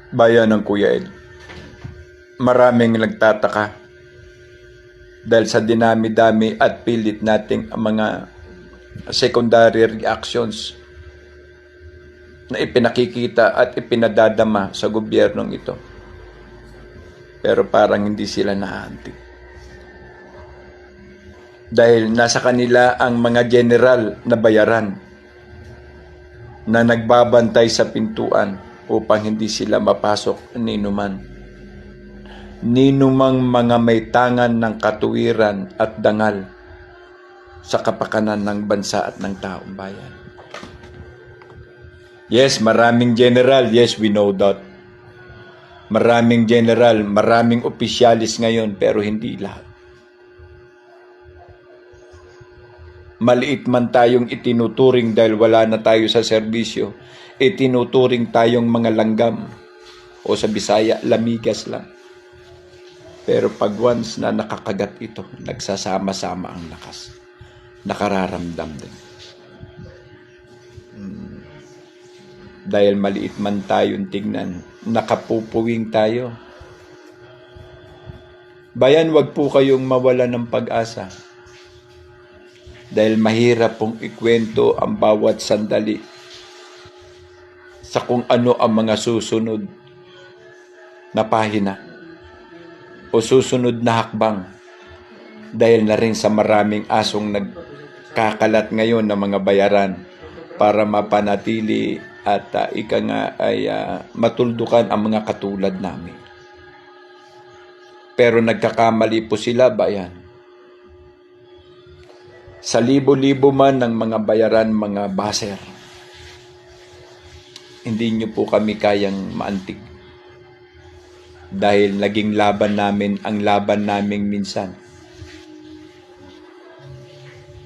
Bayan ng Kuya Ed, maraming nagtataka dahil sa dinami-dami at pilit nating mga secondary reactions na ipinakikita at ipinadadama sa gobyernong ito. Pero parang hindi sila naantig. Dahil nasa kanila ang mga general na bayaran na nagbabantay sa pintuan upang hindi sila mapasok ninuman. Ninumang mga may tangan ng katuwiran at dangal sa kapakanan ng bansa at ng taong bayan. Yes, maraming general. Yes, we know that. Maraming general, maraming opisyalis ngayon, pero hindi lahat. Maliit man tayong itinuturing dahil wala na tayo sa serbisyo, itinuturing tayong mga langgam o sa Bisaya, lamigas lang. Pero pag once na nakakagat ito, nagsasama-sama ang lakas. Nakararamdam din. Dahil maliit man tayong tignan, nakapupuwing tayo. Bayan, wag po kayong mawala ng pag-asa. Dahil mahirap pong ikwento ang bawat sandali sa kung ano ang mga susunod na pahina o susunod na hakbang, dahil na rin sa maraming asong nagkakalat ngayon ng mga bayaran para mapanatili at ika nga ay matuldukan ang mga katulad namin. Pero nagkakamali po sila, bayan. Sa libo-libo man ng mga bayaran, mga baser, hindi nyo po kami kayang maantig. Dahil naging laban namin ang laban naming minsan.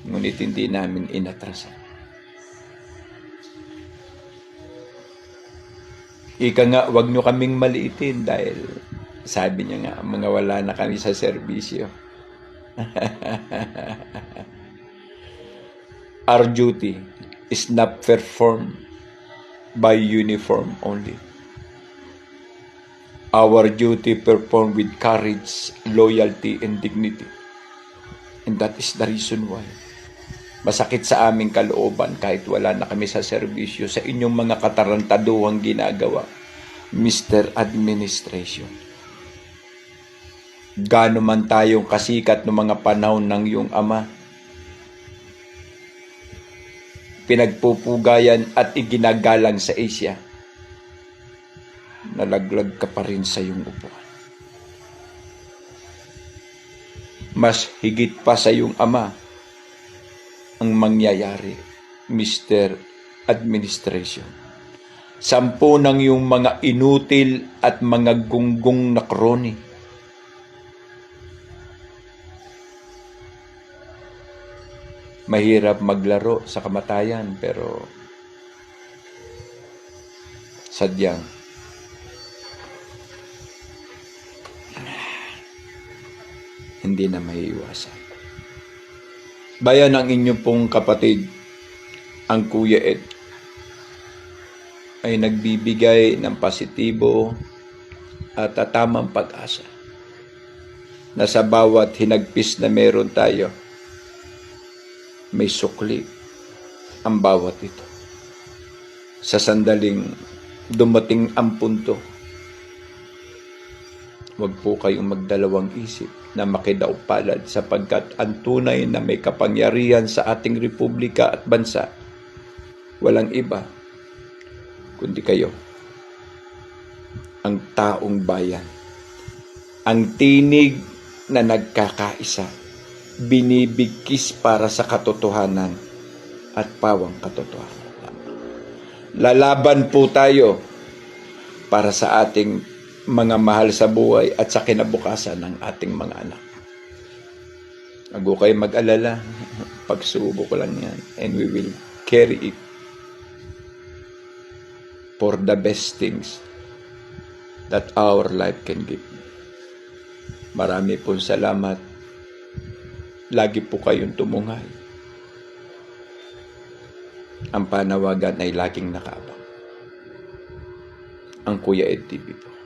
Ngunit hindi namin inatrasan. Ika nga, wag nyo kaming maliitin dahil sabi niya nga, mga wala na kami sa serbisyo. Our duty is not performed by uniform only. Our duty performed with courage, loyalty, and dignity. And that is the reason why masakit sa aming kalooban kahit wala na kami sa serbisyo sa inyong mga katarantaduhang ginagawa, Mr. Administration. Gaano man tayong kasikat ng mga panahon ng iyong ama, pinagpupugayan at iginagalang sa Asia, nalaglag ka pa rin sa iyong upuan. Mas higit pa sa iyong ama ang mangyayari, Mr. Administration. 10 ng iyong mga inutil at mga gunggong na kroni. Mahirap maglaro sa kamatayan, pero sadyang hindi na maiiwasan. Bayan, ang inyong pong kapatid, ang Kuya Ed, ay nagbibigay ng positibo at tamang pag-asa na sa bawat hinagpis na meron tayo, may sukli ang bawat ito. Sa sandaling dumating ang punto, huwag po kayong magdalawang isip na makidaupalad, sapagkat ang tunay na may kapangyarihan sa ating republika at bansa, walang iba kundi kayo, ang taong bayan, ang tinig na nagkakaisa, binibigkis para sa katotohanan at pawang katotohanan. Lalaban po tayo para sa ating mga mahal sa buhay at sa kinabukasan ng ating mga anak. Huwag ko kayo mag-alala, pagsubok lang yan, and we will carry it for the best things that our life can give. Marami pong salamat. Lagi po kayong tumunghay. Ang panawagan ay laging nakaabang. ang Kuya Ed TV po.